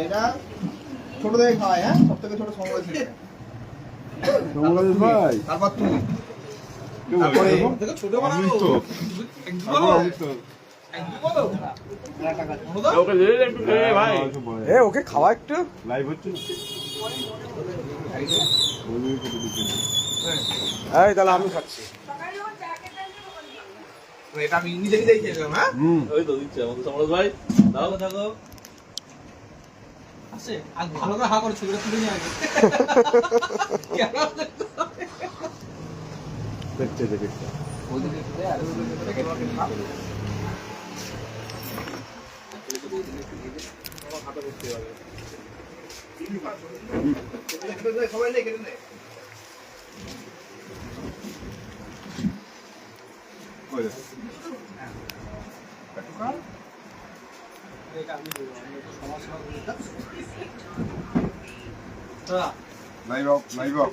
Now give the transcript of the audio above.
এটা ছোট থেকে খাওয়াই, হ্যাঁ, সব থেকে ছোট সময় ছিল ভাই তারপর তুমি তারপরে ছোট বানাবো ওকে খাওয়া একটু লাইভ হচ্ছে এই তাহলে আমি খাচ্ছি এটা আমি নিজে নিজেই খেয়ে গেলাম। হ্যাঁ, ওই তো দিচ্ছে আমাদের সমাজ ভাই দাও থাকো আছে আজ ভালো করে হা করে ছবিটা তুলে নিয়ে আগে দেখছে দেখছে সবাই নেই কেটে নেই লাইভ অফ